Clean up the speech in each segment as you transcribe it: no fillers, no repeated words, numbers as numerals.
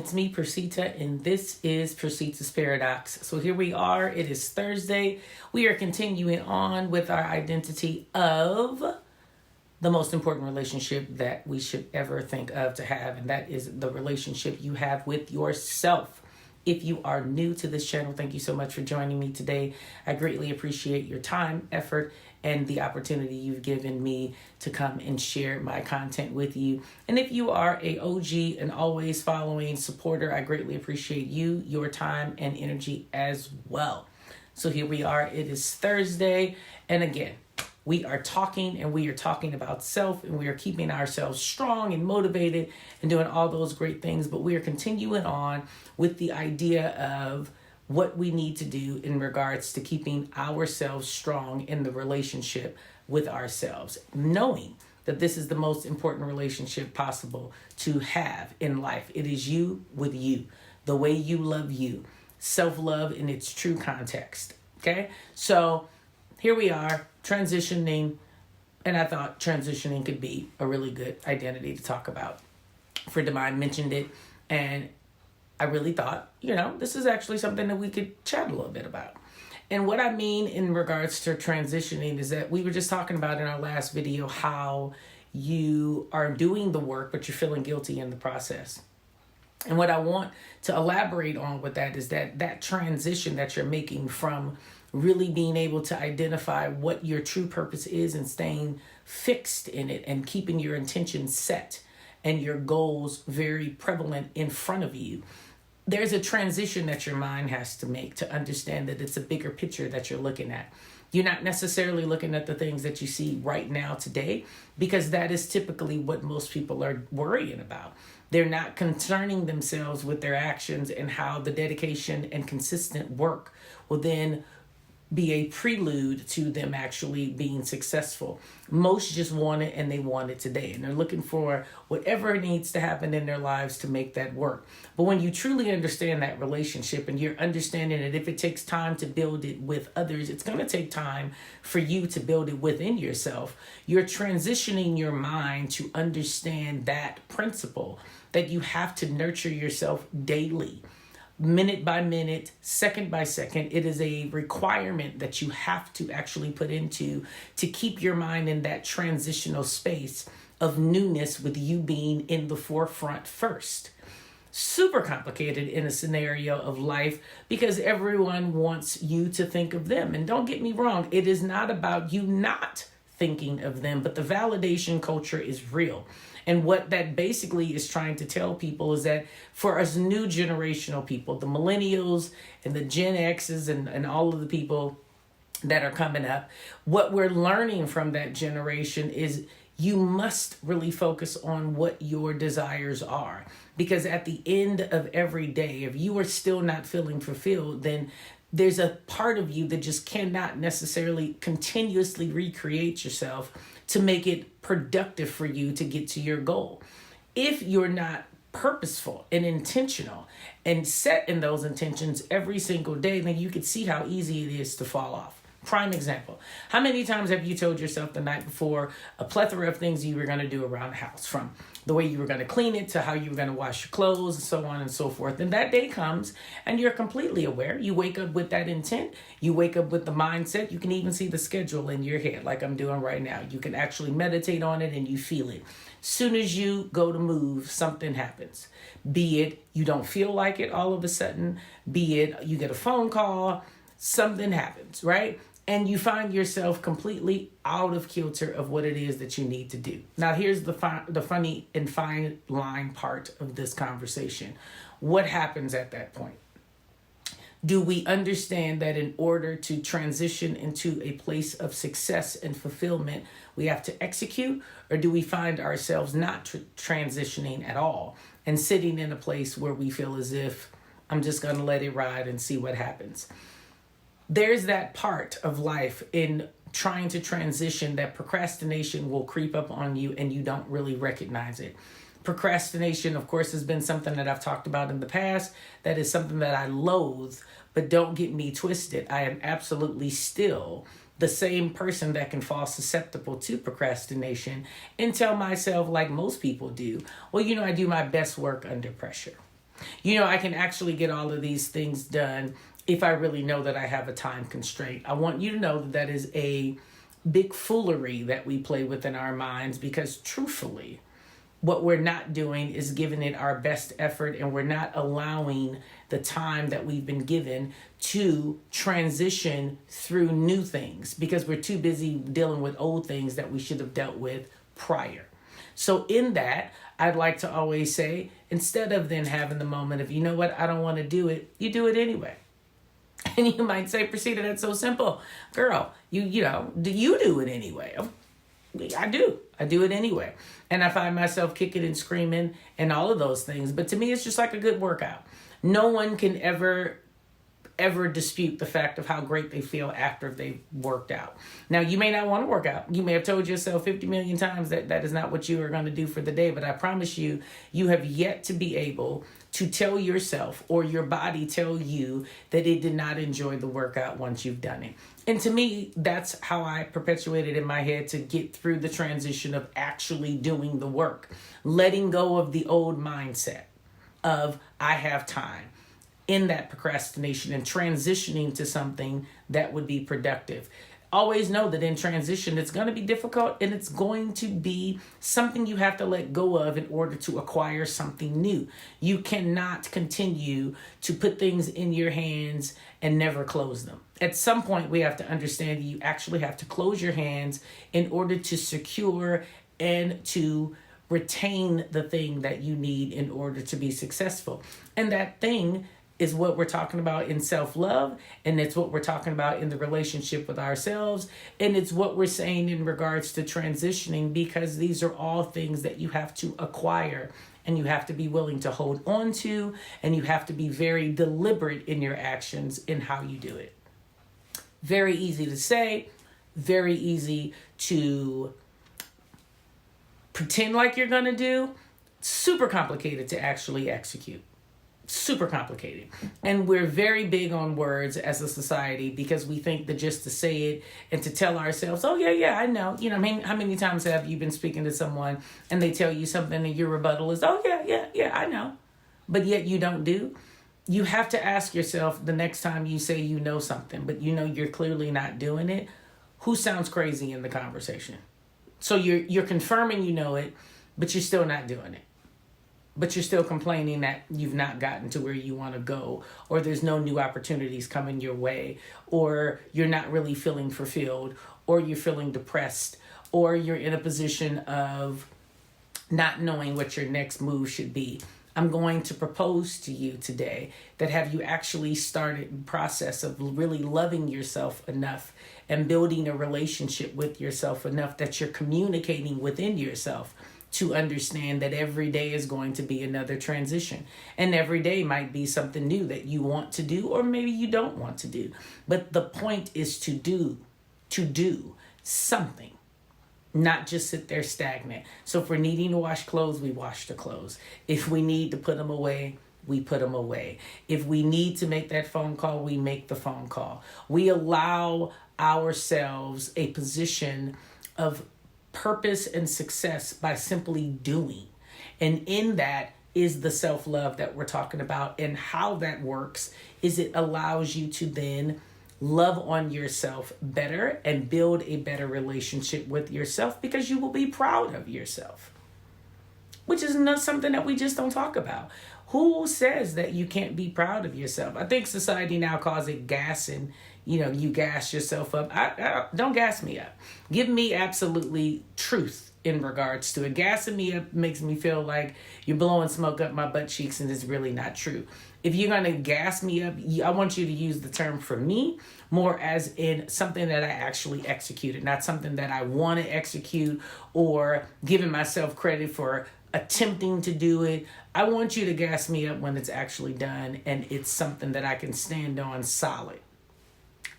It's me, Percita, and this is Percita's Paradox. So here we are. It is Thursday. We are continuing on with our identity of the most important relationship that we should ever think of to have, and that is the relationship you have with yourself. If you are new to this channel, thank you so much for joining me today. I greatly appreciate your time, effort, and the opportunity you've given me to come and share my content with you. And if you are a OG and always following supporter, I greatly appreciate you, your time, and energy as well. So here we are. It is Thursday. And again, we are talking about self, and we are keeping ourselves strong and motivated and doing all those great things. But we are continuing on with the idea of what we need to do in regards to keeping ourselves strong in the relationship with ourselves, knowing that this is the most important relationship possible to have in life. It is you with you, the way you love you, self-love in its true context. Okay, so here we are transitioning, and I thought transitioning could be a really good identity to talk about. Friend of mine mentioned it, and I really thought, this is actually something that we could chat a little bit about. And what I mean in regards to transitioning is that we were just talking about in our last video how you are doing the work, but you're feeling guilty in the process. And what I want to elaborate on with that is that transition that you're making from really being able to identify what your true purpose is and staying fixed in it and keeping your intentions set and your goals very prevalent in front of you. There's a transition that your mind has to make to understand that it's a bigger picture that you're looking at. You're not necessarily looking at the things that you see right now today, because that is typically what most people are worrying about. They're not concerning themselves with their actions and how the dedication and consistent work will then be a prelude to them actually being successful. Most just want it, and they want it today. And they're looking for whatever needs to happen in their lives to make that work. But when you truly understand that relationship, and you're understanding that if it takes time to build it with others, it's going to take time for you to build it within yourself. You're transitioning your mind to understand that principle, that you have to nurture yourself daily. Minute by minute, second by second. It is a requirement that you have to actually put into to keep your mind in that transitional space of newness, with you being in the forefront first. Super complicated in a scenario of life because everyone wants you to think of them. And don't get me wrong, it is not about you not thinking of them, but the validation culture is real. And what that basically is trying to tell people is that for us new generational people, the millennials and the Gen X's and all of the people that are coming up, what we're learning from that generation is you must really focus on what your desires are. Because at the end of every day, if you are still not feeling fulfilled, then there's a part of you that just cannot necessarily continuously recreate yourself to make it productive for you to get to your goal. If you're not purposeful and intentional and set in those intentions every single day, then you can see how easy it is to fall off. Prime example. How many times have you told yourself the night before a plethora of things you were going to do around the house, from the way you were going to clean it to how you were going to wash your clothes and so on and so forth. And that day comes and you're completely aware. You wake up with that intent. You wake up with the mindset. You can even see the schedule in your head like I'm doing right now. You can actually meditate on it and you feel it. Soon as you go to move, something happens. Be it you don't feel like it all of a sudden. Be it you get a phone call. Something happens, right? And you find yourself completely out of kilter of what it is that you need to do. Now, here's the funny and fine line part of this conversation. What happens at that point? Do we understand that in order to transition into a place of success and fulfillment, we have to execute? Or do we find ourselves not transitioning at all and sitting in a place where we feel as if I'm just going to let it ride and see what happens? There's that part of life in trying to transition that procrastination will creep up on you and you don't really recognize it. Procrastination, of course, has been something that I've talked about in the past. That is something that I loathe, but don't get me twisted. I am absolutely still the same person that can fall susceptible to procrastination and tell myself, like most people do, well, I do my best work under pressure. I can actually get all of these things done if I really know that I have a time constraint. I want you to know that that is a big foolery that we play with in our minds, because truthfully, what we're not doing is giving it our best effort, and we're not allowing the time that we've been given to transition through new things, because we're too busy dealing with old things that we should have dealt with prior. So in that, I'd like to always say, instead of then having the moment of, you know what, I don't want to do it, you do it anyway. And you might say, Percita, that's so simple. Girl, do you do it anyway? I do. I do it anyway. And I find myself kicking and screaming and all of those things. But to me, it's just like a good workout. No one can ever dispute the fact of how great they feel after they've worked out. Now, you may not want to work out. You may have told yourself 50 million times that that is not what you are going to do for the day. But I promise you, you have yet to be able to tell yourself or your body tell you that it did not enjoy the workout once you've done it. And to me, that's how I perpetuated in my head to get through the transition of actually doing the work, letting go of the old mindset of I have time in that procrastination and transitioning to something that would be productive. Always know that in transition, it's going to be difficult, and it's going to be something you have to let go of in order to acquire something new. You cannot continue to put things in your hands and never close them. At some point, we have to understand you actually have to close your hands in order to secure and to retain the thing that you need in order to be successful. And that thing is what we're talking about in self-love, and it's what we're talking about in the relationship with ourselves, and it's what we're saying in regards to transitioning, because these are all things that you have to acquire, and you have to be willing to hold on to, and you have to be very deliberate in your actions in how you do it. Very easy to say, very easy to pretend like you're going to do, super complicated to actually execute. Super complicated. And we're very big on words as a society, because we think that just to say it and to tell ourselves, oh yeah, I know. I mean, how many times have you been speaking to someone and they tell you something and your rebuttal is, oh yeah, I know. But yet you don't do. You have to ask yourself the next time you say you know something, but you're clearly not doing it, who sounds crazy in the conversation? So you're confirming you know it, but you're still not doing it. But you're still complaining that you've not gotten to where you want to go, or there's no new opportunities coming your way, or you're not really feeling fulfilled, or you're feeling depressed, or you're in a position of not knowing what your next move should be. I'm going to propose to you today that have you actually started the process of really loving yourself enough and building a relationship with yourself enough that you're communicating within yourself to understand that every day is going to be another transition. And every day might be something new that you want to do, or maybe you don't want to do. But the point is to do something, not just sit there stagnant. So if we're needing to wash clothes, we wash the clothes. If we need to put them away, we put them away. If we need to make that phone call, we make the phone call. We allow ourselves a position of purpose and success by simply doing. And in that is the self-love that we're talking about. And how that works is it allows you to then love on yourself better and build a better relationship with yourself, because you will be proud of yourself, which is not something that we just don't talk about. Who says that you can't be proud of yourself? I think society now calls it gassing. You gas yourself up. I don't gas me up. Give me absolutely truth in regards to it. Gassing me up makes me feel like you're blowing smoke up my butt cheeks, and it's really not true. If you're going to gas me up, I want you to use the term for me more as in something that I actually executed, not something that I want to execute or giving myself credit for attempting to do it. I want you to gas me up when it's actually done and it's something that I can stand on solid.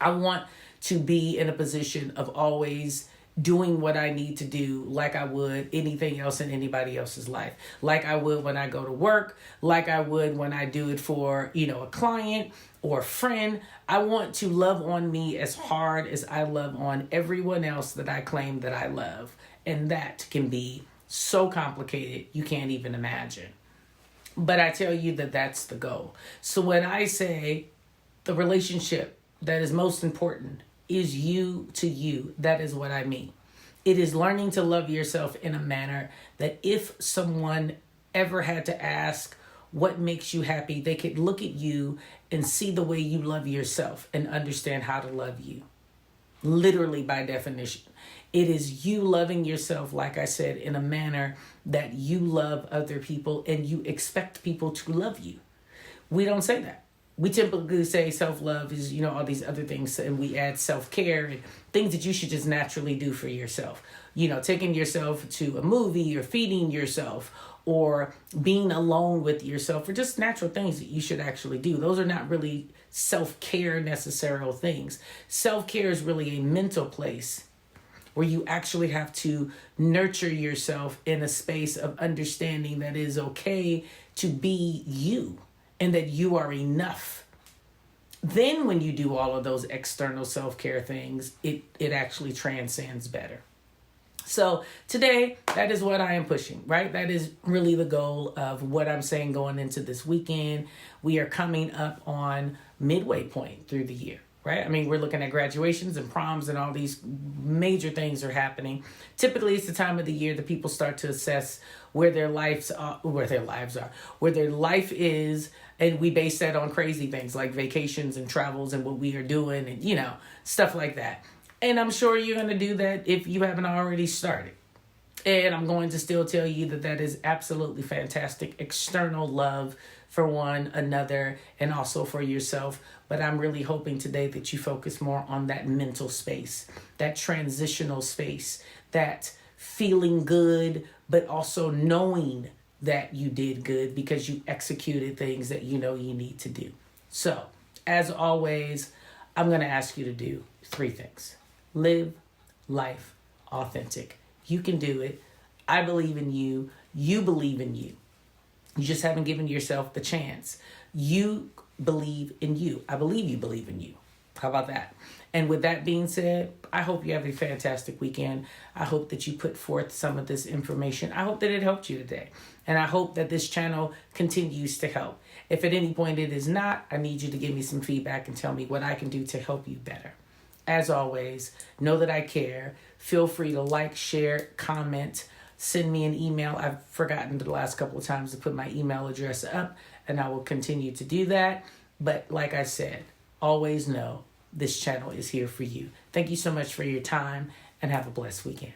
I want to be in a position of always doing what I need to do like I would anything else in anybody else's life. Like I would when I go to work, like I would when I do it for, a client or a friend. I want to love on me as hard as I love on everyone else that I claim that I love. And that can be so complicated, you can't even imagine. But I tell you that that's the goal. So when I say the relationship that is most important is you to you, that is what I mean. It is learning to love yourself in a manner that if someone ever had to ask what makes you happy, they could look at you and see the way you love yourself and understand how to love you. Literally, by definition. It is you loving yourself, like I said, in a manner that you love other people and you expect people to love you. We don't say that. We typically say self-love is, all these other things, and we add self-care and things that you should just naturally do for yourself. Taking yourself to a movie or feeding yourself or being alone with yourself, or just natural things that you should actually do. Those are not really self-care necessary things. Self-care is really a mental place where you actually have to nurture yourself in a space of understanding that it is okay to be you and that you are enough. Then when you do all of those external self-care things, it actually transcends better. So today, that is what I am pushing, right? That is really the goal of what I'm saying going into this weekend. We are coming up on midway point through the year, right? I mean, we're looking at graduations and proms and all these major things are happening. Typically, it's the time of the year that people start to assess where their life is. And we base that on crazy things like vacations and travels and what we are doing and, stuff like that. And I'm sure you're going to do that if you haven't already started. And I'm going to still tell you that that is absolutely fantastic. External love for one another and also for yourself. But I'm really hoping today that you focus more on that mental space, that transitional space, that feeling good, but also knowing that you did good because you executed things that you know you need to do. So, as always, I'm going to ask you to do 3 things. Live life authentic. You can do it. I believe in you. You believe in you. You just haven't given yourself the chance. You believe in you. I believe you believe in you. How about that? And with that being said, I hope you have a fantastic weekend. I hope that you put forth some of this information. I hope that it helped you today. And I hope that this channel continues to help. If at any point it is not, I need you to give me some feedback and tell me what I can do to help you better. As always, know that I care. Feel free to like, share, comment, send me an email. I've forgotten the last couple of times to put my email address up, and I will continue to do that. But like I said, always know this channel is here for you. Thank you so much for your time, and have a blessed weekend.